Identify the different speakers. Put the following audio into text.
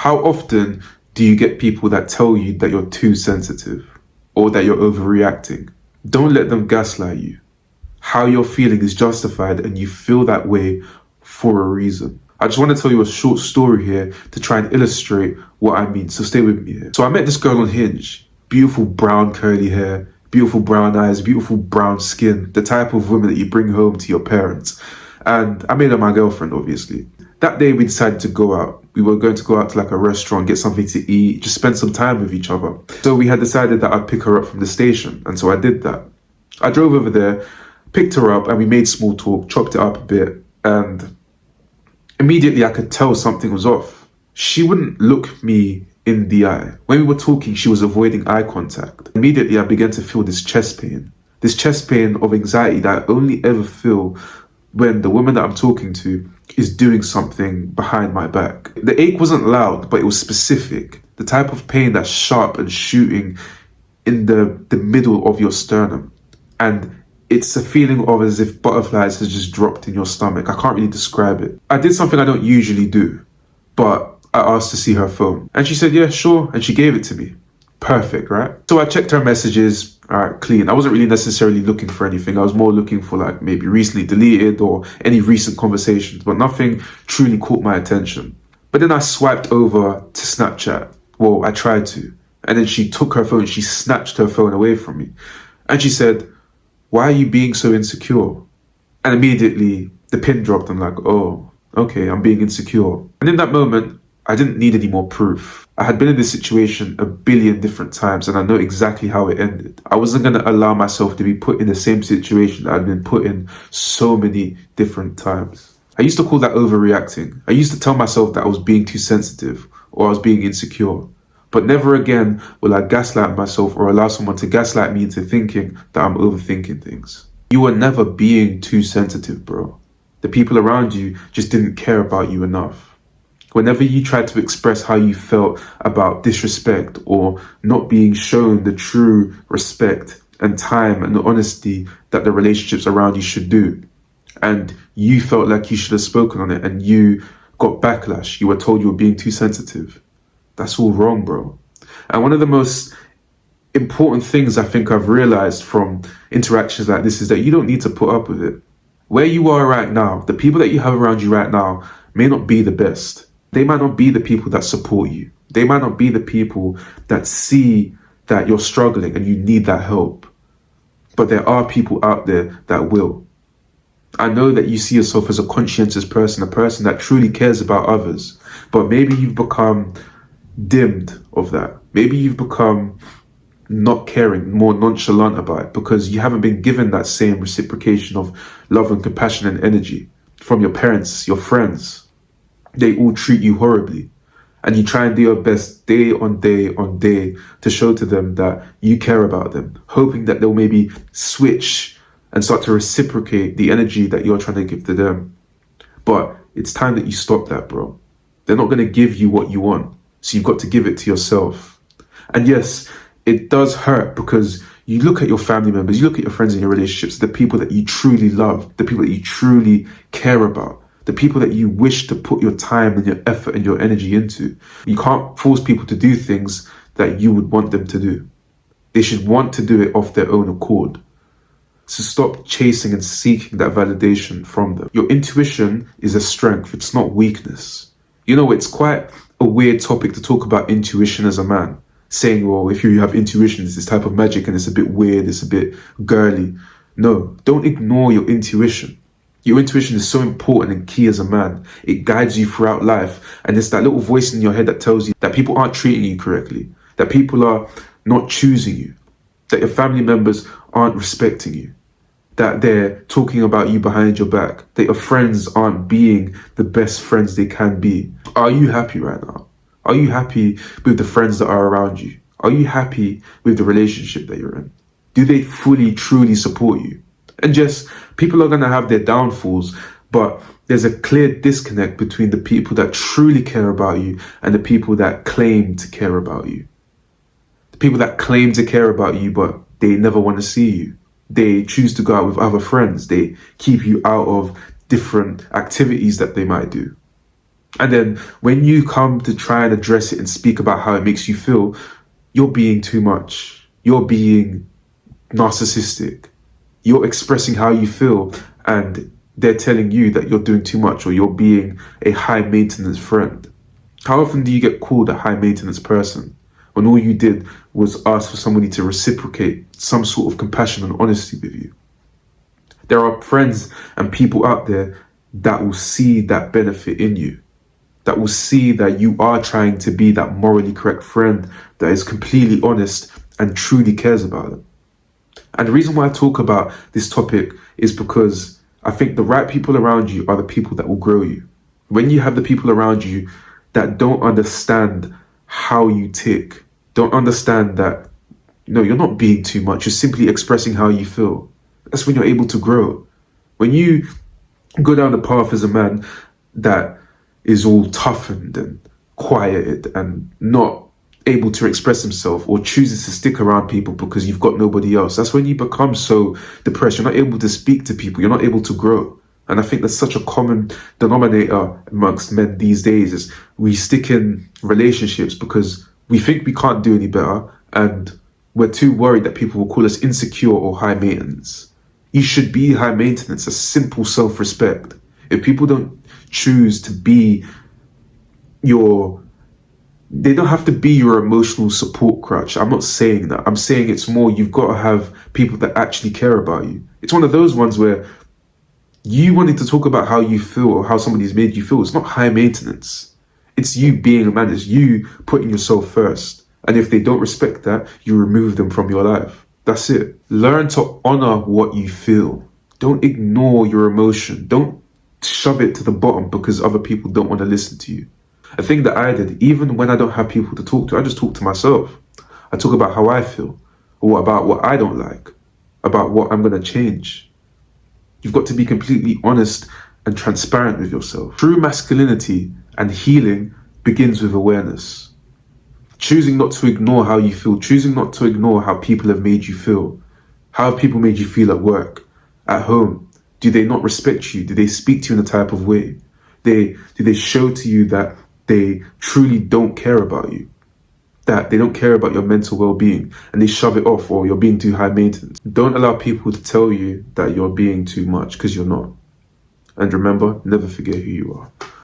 Speaker 1: How often do you get people that tell you that you're too sensitive or that you're overreacting? Don't let them gaslight you. How you're feeling is justified and you feel that way for a reason. I just want to tell you a short story here to try and illustrate what I mean, so stay with me here. So I met this girl on Hinge. Beautiful brown curly hair, beautiful brown eyes, beautiful brown skin, the type of woman that you bring home to your parents. And I made her my girlfriend, obviously. That day we decided to go out. We were going to go out to like a restaurant, get something to eat, just spend some time with each other. So we had decided that I'd pick her up from the station. And so I did that. I drove over there, picked her up, and we made small talk, chopped it up a bit. And immediately I could tell something was off. She wouldn't look me in the eye. When we were talking, she was avoiding eye contact. Immediately I began to feel this chest pain of anxiety that I only ever feel when the woman that I'm talking to is doing something behind my back. The ache wasn't loud, but it was specific. The type of pain that's sharp and shooting in the middle of your sternum. And it's a feeling of as if butterflies has just dropped in your stomach. I can't really describe it. I did something I don't usually do, but I asked to see her phone. And she said, yeah, sure. And she gave it to me. Perfect, right? So I checked her messages. All right, clean. I wasn't really necessarily looking for anything. I was more looking for like maybe recently deleted or any recent conversations, but nothing truly caught my attention. But then I swiped over to Snapchat. Well, I tried to. And then she took her phone. She snatched her phone away from me. And she said, why are you being so insecure? And immediately the pin dropped. I'm like, oh, okay, I'm being insecure. And in that moment, I didn't need any more proof. I had been in this situation a billion different times and I know exactly how it ended. I wasn't going to allow myself to be put in the same situation that I'd been put in so many different times. I used to call that overreacting. I used to tell myself that I was being too sensitive or I was being insecure. But never again will I gaslight myself or allow someone to gaslight me into thinking that I'm overthinking things. You were never being too sensitive, bro. The people around you just didn't care about you enough. Whenever you tried to express how you felt about disrespect or not being shown the true respect and time and the honesty that the relationships around you should do, and you felt like you should have spoken on it and you got backlash, you were told you were being too sensitive. That's all wrong, bro. And one of the most important things I think I've realized from interactions like this is that you don't need to put up with it. Where you are right now, the people that you have around you right now may not be the best. They might not be the people that support you. They might not be the people that see that you're struggling and you need that help. But there are people out there that will. I know that you see yourself as a conscientious person, a person that truly cares about others. But maybe you've become dimmed of that. Maybe you've become not caring, more nonchalant about it because you haven't been given that same reciprocation of love and compassion and energy from your parents, your friends. They all treat you horribly. And you try and do your best day on day on day to show to them that you care about them, hoping that they'll maybe switch and start to reciprocate the energy that you're trying to give to them. But it's time that you stop that, bro. They're not going to give you what you want. So you've got to give it to yourself. And yes, it does hurt because you look at your family members, you look at your friends and your relationships, the people that you truly love, the people that you truly care about, the people that you wish to put your time and your effort and your energy into. You can't force people to do things that you would want them to do. They should want to do it off their own accord. So stop chasing and seeking that validation from them. Your intuition is a strength, it's not weakness. You know, it's quite a weird topic to talk about intuition as a man. Saying, well, if you have intuition, it's this type of magic and it's a bit weird, it's a bit girly. No, don't ignore your intuition. Your intuition is so important and key as a man. It guides you throughout life. And it's that little voice in your head that tells you that people aren't treating you correctly, that people are not choosing you, that your family members aren't respecting you, that they're talking about you behind your back, that your friends aren't being the best friends they can be. Are you happy right now? Are you happy with the friends that are around you? Are you happy with the relationship that you're in? Do they fully, truly support you? And yes, people are going to have their downfalls, but there's a clear disconnect between the people that truly care about you and the people that claim to care about you. The people that claim to care about you, but they never want to see you. They choose to go out with other friends. They keep you out of different activities that they might do. And then when you come to try and address it and speak about how it makes you feel, you're being too much. You're being narcissistic. You're expressing how you feel, and they're telling you that you're doing too much, or you're being a high maintenance friend. How often do you get called a high maintenance person when all you did was ask for somebody to reciprocate some sort of compassion and honesty with you? There are friends and people out there that will see that benefit in you, that will see that you are trying to be that morally correct friend that is completely honest and truly cares about them. And the reason why I talk about this topic is because I think the right people around you are the people that will grow you. When you have the people around you that don't understand how you tick, don't understand that, you're not being too much, you're simply expressing how you feel. That's when you're able to grow. When you go down the path as a man that is all toughened and quieted and not able to express himself, or chooses to stick around people because you've got nobody else, that's when you become so depressed. You're not able to speak to people. You're not able to grow. And I think that's such a common denominator amongst men these days, is we stick in relationships because we think we can't do any better, and we're too worried that people will call us insecure or high maintenance. You should be high maintenance, a simple self-respect. If people don't choose to be they don't have to be your emotional support crutch. I'm not saying that. I'm saying it's more, you've got to have people that actually care about you. It's one of those ones where you wanting to talk about how you feel or how somebody's made you feel. It's not high maintenance. It's you being a man. It's you putting yourself first. And if they don't respect that, you remove them from your life. That's it. Learn to honor what you feel. Don't ignore your emotion. Don't shove it to the bottom because other people don't want to listen to you. A thing that I did, even when I don't have people to talk to, I just talk to myself. I talk about how I feel, or about what I don't like, about what I'm going to change. You've got to be completely honest and transparent with yourself. True masculinity and healing begins with awareness. Choosing not to ignore how you feel, choosing not to ignore how people have made you feel. How have people made you feel at work, at home? Do they not respect you? Do they speak to you in a type of way? Do they show to you that they truly don't care about you, that they don't care about your mental well-being, and they shove it off, or you're being too high maintenance? Don't allow people to tell you that you're being too much, because you're not. And remember, never forget who you are.